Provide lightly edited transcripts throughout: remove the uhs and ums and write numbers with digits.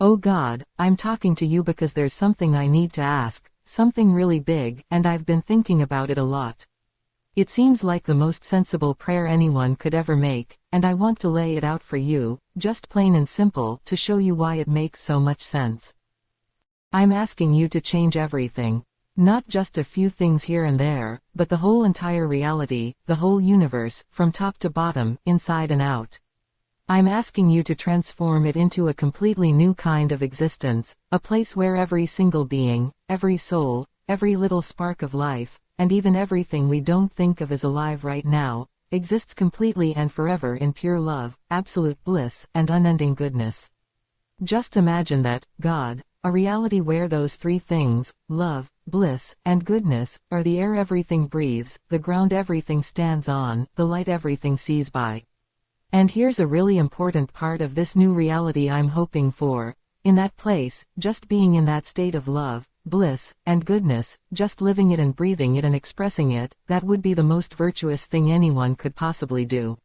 Oh God, I'm talking to you because there's something I need to ask, something really big, and I've been thinking about it a lot. It seems like the most sensible prayer anyone could ever make, and I want to lay it out for you, just plain and simple, to show you why it makes so much sense. I'm asking you to change everything. Not just a few things here and there, but the whole entire reality, the whole universe, from top to bottom, inside and out. I'm asking you to transform it into a completely new kind of existence, a place where every single being, every soul, every little spark of life, and even everything we don't think of as alive right now, exists completely and forever in pure love, absolute bliss, and unending goodness. Just imagine that, God, a reality where those three things, love, bliss, and goodness, are the air everything breathes, the ground everything stands on, the light everything sees by. And here's a really important part of this new reality I'm hoping for. In that place, just being in that state of love, bliss, and goodness, just living it and breathing it and expressing it, that would be the most virtuous thing anyone could possibly do.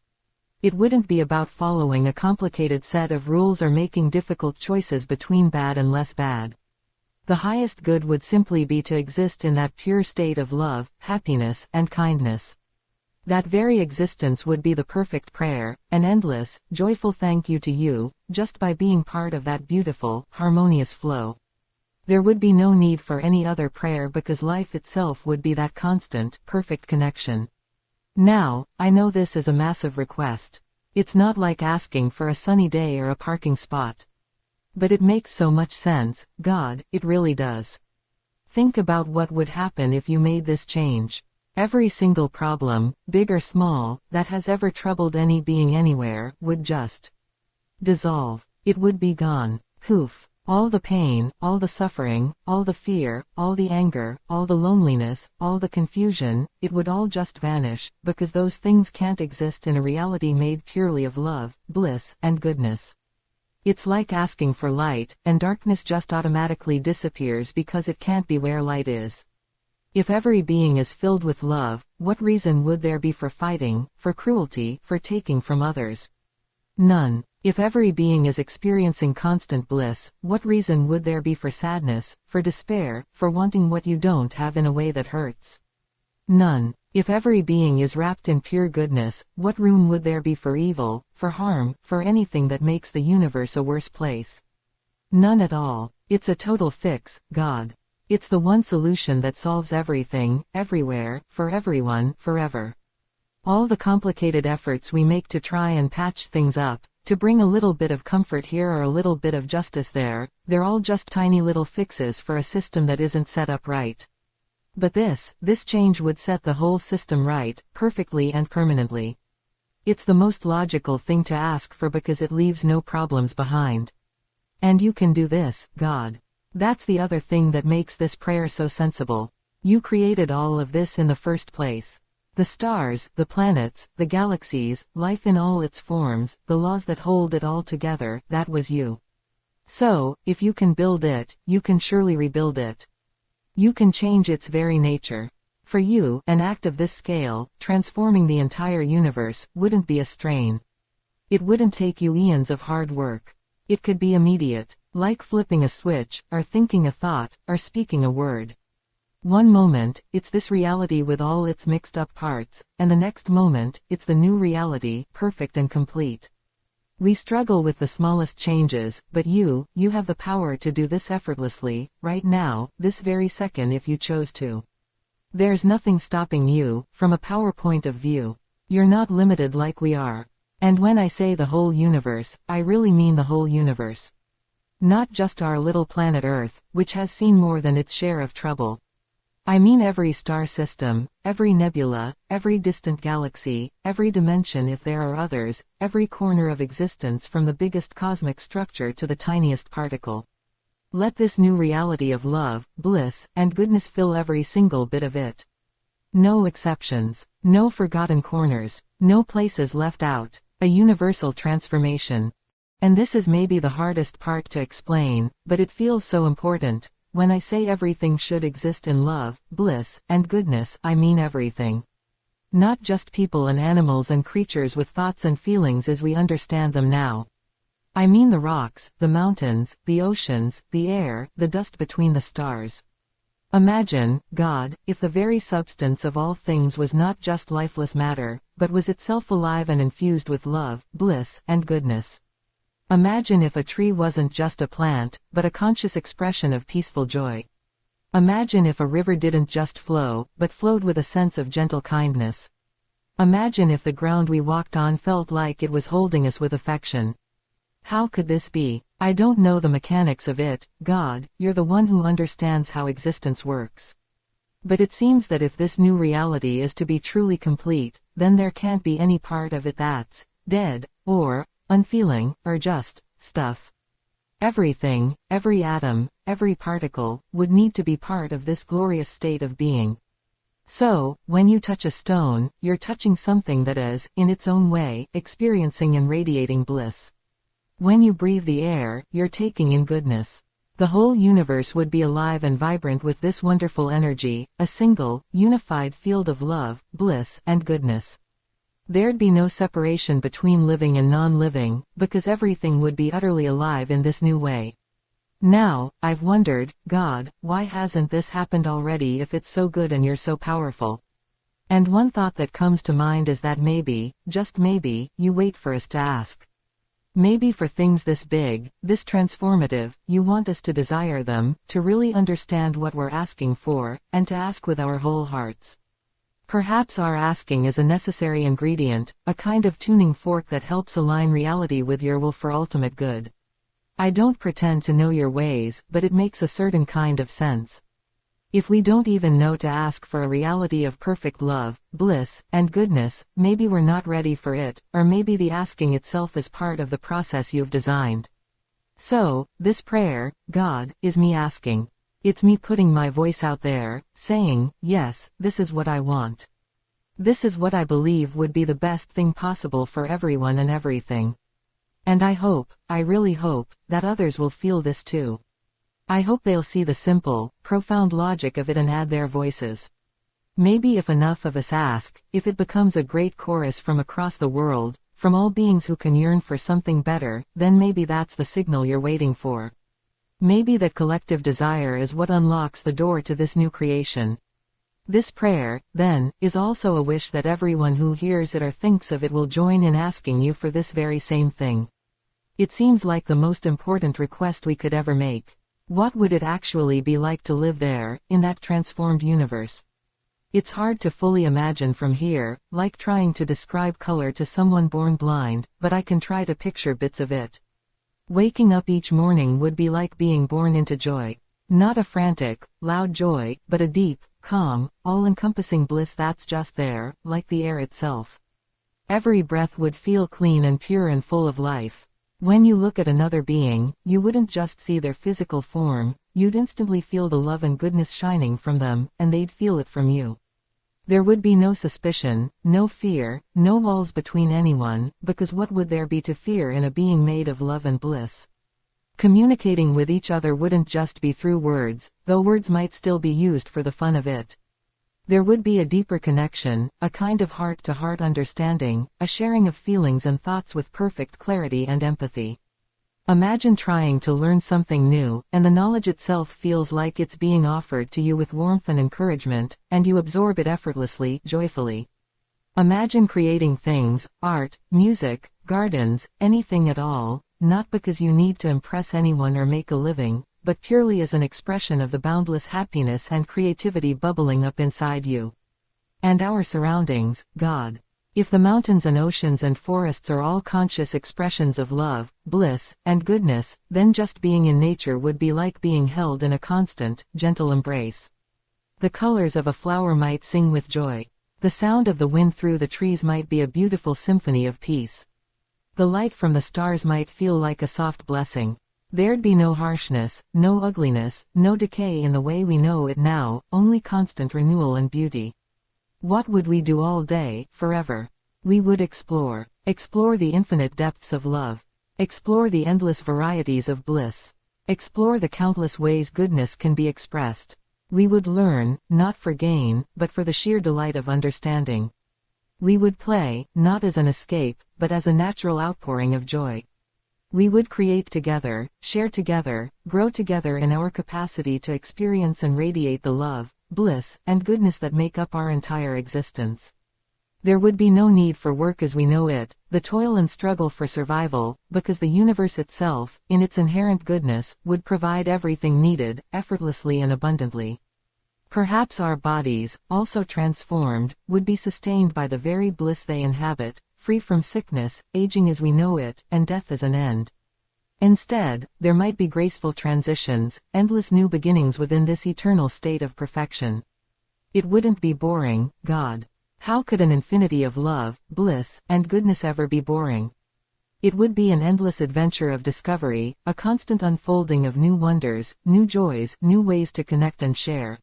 It wouldn't be about following a complicated set of rules or making difficult choices between bad and less bad. The highest good would simply be to exist in that pure state of love, happiness, and kindness. That very existence would be the perfect prayer, an endless, joyful thank you to you, just by being part of that beautiful, harmonious flow. There would be no need for any other prayer because life itself would be that constant, perfect connection. Now, I know this is a massive request. It's not like asking for a sunny day or a parking spot. But it makes so much sense, God, it really does. Think about what would happen if you made this change. Every single problem, big or small, that has ever troubled any being anywhere, would just dissolve. It would be gone. Poof. All the pain, all the suffering, all the fear, all the anger, all the loneliness, all the confusion, it would all just vanish, because those things can't exist in a reality made purely of love, bliss, and goodness. It's like asking for light, and darkness just automatically disappears because it can't be where light is. If every being is filled with love, what reason would there be for fighting, for cruelty, for taking from others? None. If every being is experiencing constant bliss, what reason would there be for sadness, for despair, for wanting what you don't have in a way that hurts? None. If every being is wrapped in pure goodness, what room would there be for evil, for harm, for anything that makes the universe a worse place? None at all. It's a total fix, God. It's the one solution that solves everything, everywhere, for everyone, forever. All the complicated efforts we make to try and patch things up, to bring a little bit of comfort here or a little bit of justice there, they're all just tiny little fixes for a system that isn't set up right. But this change would set the whole system right, perfectly and permanently. It's the most logical thing to ask for because it leaves no problems behind. And you can do this, God. That's the other thing that makes this prayer so sensible. You created all of this in the first place. The stars, the planets, the galaxies, life in all its forms, the laws that hold it all together, that was you. So, if you can build it, you can surely rebuild it. You can change its very nature. For you, an act of this scale, transforming the entire universe, wouldn't be a strain. It wouldn't take you eons of hard work. It could be immediate. Like flipping a switch, or thinking a thought, or speaking a word. One moment, it's this reality with all its mixed up parts, and the next moment, it's the new reality, perfect and complete. We struggle with the smallest changes, but you have the power to do this effortlessly, right now, this very second if you chose to. There's nothing stopping you, from a power point of view. You're not limited like we are. And when I say the whole universe, I really mean the whole universe. Not just our little planet Earth, which has seen more than its share of trouble. I mean every star system, every nebula, every distant galaxy, every dimension if there are others, every corner of existence from the biggest cosmic structure to the tiniest particle. Let this new reality of love, bliss, and goodness fill every single bit of it. No exceptions, no forgotten corners, no places left out, a universal transformation. And this is maybe the hardest part to explain, but it feels so important. When I say everything should exist in love, bliss, and goodness, I mean everything. Not just people and animals and creatures with thoughts and feelings as we understand them now. I mean the rocks, the mountains, the oceans, the air, the dust between the stars. Imagine, God, if the very substance of all things was not just lifeless matter, but was itself alive and infused with love, bliss, and goodness. Imagine if a tree wasn't just a plant, but a conscious expression of peaceful joy. Imagine if a river didn't just flow, but flowed with a sense of gentle kindness. Imagine if the ground we walked on felt like it was holding us with affection. How could this be? I don't know the mechanics of it, God, you're the one who understands how existence works. But it seems that if this new reality is to be truly complete, then there can't be any part of it that's dead, or unfeeling, or just stuff. Everything, every atom, every particle, would need to be part of this glorious state of being. So, when you touch a stone, you're touching something that is, in its own way, experiencing and radiating bliss. When you breathe the air, you're taking in goodness. The whole universe would be alive and vibrant with this wonderful energy, a single, unified field of love, bliss, and goodness. There'd be no separation between living and non-living, because everything would be utterly alive in this new way. Now, I've wondered, God, why hasn't this happened already if it's so good and you're so powerful? And one thought that comes to mind is that maybe, just maybe, you wait for us to ask. Maybe for things this big, this transformative, you want us to desire them, to really understand what we're asking for, and to ask with our whole hearts. Perhaps our asking is a necessary ingredient, a kind of tuning fork that helps align reality with your will for ultimate good. I don't pretend to know your ways, but it makes a certain kind of sense. If we don't even know to ask for a reality of perfect love, bliss, and goodness, maybe we're not ready for it, or maybe the asking itself is part of the process you've designed. So, this prayer, God, is me asking. It's me putting my voice out there, saying, yes, this is what I want. This is what I believe would be the best thing possible for everyone and everything. And I really hope, that others will feel this too. I hope they'll see the simple, profound logic of it and add their voices. Maybe if enough of us ask, if it becomes a great chorus from across the world, from all beings who can yearn for something better, then maybe that's the signal you're waiting for. Maybe that collective desire is what unlocks the door to this new creation. This prayer, then, is also a wish that everyone who hears it or thinks of it will join in asking you for this very same thing. It seems like the most important request we could ever make. What would it actually be like to live there, in that transformed universe? It's hard to fully imagine from here, like trying to describe color to someone born blind, but I can try to picture bits of it. Waking up each morning would be like being born into joy. Not a frantic, loud joy, but a deep, calm, all-encompassing bliss that's just there, like the air itself. Every breath would feel clean and pure and full of life. When you look at another being, you wouldn't just see their physical form, you'd instantly feel the love and goodness shining from them, and they'd feel it from you. There would be no suspicion, no fear, no walls between anyone, because what would there be to fear in a being made of love and bliss? Communicating with each other wouldn't just be through words, though words might still be used for the fun of it. There would be a deeper connection, a kind of heart-to-heart understanding, a sharing of feelings and thoughts with perfect clarity and empathy. Imagine trying to learn something new, and the knowledge itself feels like it's being offered to you with warmth and encouragement, and you absorb it effortlessly, joyfully. Imagine creating things, art, music, gardens, anything at all, not because you need to impress anyone or make a living, but purely as an expression of the boundless happiness and creativity bubbling up inside you. And our surroundings, God. If the mountains and oceans and forests are all conscious expressions of love, bliss, and goodness, then just being in nature would be like being held in a constant, gentle embrace. The colors of a flower might sing with joy. The sound of the wind through the trees might be a beautiful symphony of peace. The light from the stars might feel like a soft blessing. There'd be no harshness, no ugliness, no decay in the way we know it now, only constant renewal and beauty. What would we do all day, forever? We would explore the infinite depths of love. Explore the endless varieties of bliss. Explore the countless ways goodness can be expressed. We would learn, not for gain, but for the sheer delight of understanding. We would play, not as an escape, but as a natural outpouring of joy. We would create together, share together, grow together in our capacity to experience and radiate the love, bliss, and goodness that make up our entire existence. There would be no need for work as we know it, the toil and struggle for survival, because the universe itself, in its inherent goodness, would provide everything needed, effortlessly and abundantly. Perhaps our bodies, also transformed, would be sustained by the very bliss they inhabit, free from sickness, aging as we know it, and death as an end. Instead, there might be graceful transitions, endless new beginnings within this eternal state of perfection. It wouldn't be boring, God. How could an infinity of love, bliss, and goodness ever be boring? It would be an endless adventure of discovery, a constant unfolding of new wonders, new joys, new ways to connect and share.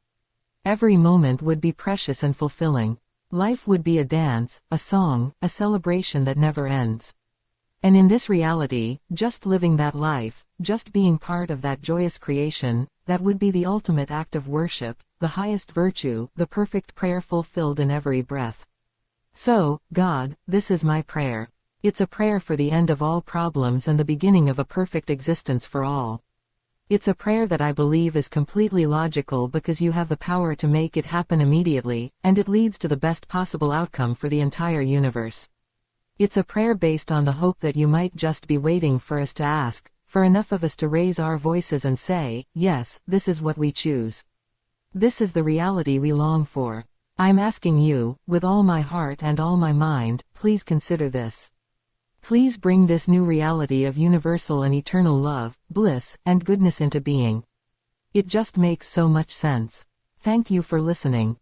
Every moment would be precious and fulfilling. Life would be a dance, a song, a celebration that never ends. And in this reality, just living that life, just being part of that joyous creation, that would be the ultimate act of worship, the highest virtue, the perfect prayer fulfilled in every breath. So, God, this is my prayer. It's a prayer for the end of all problems and the beginning of a perfect existence for all. It's a prayer that I believe is completely logical because you have the power to make it happen immediately, and it leads to the best possible outcome for the entire universe. It's a prayer based on the hope that you might just be waiting for us to ask, for enough of us to raise our voices and say, yes, this is what we choose. This is the reality we long for. I'm asking you, with all my heart and all my mind, please consider this. Please bring this new reality of universal and eternal love, bliss, and goodness into being. It just makes so much sense. Thank you for listening.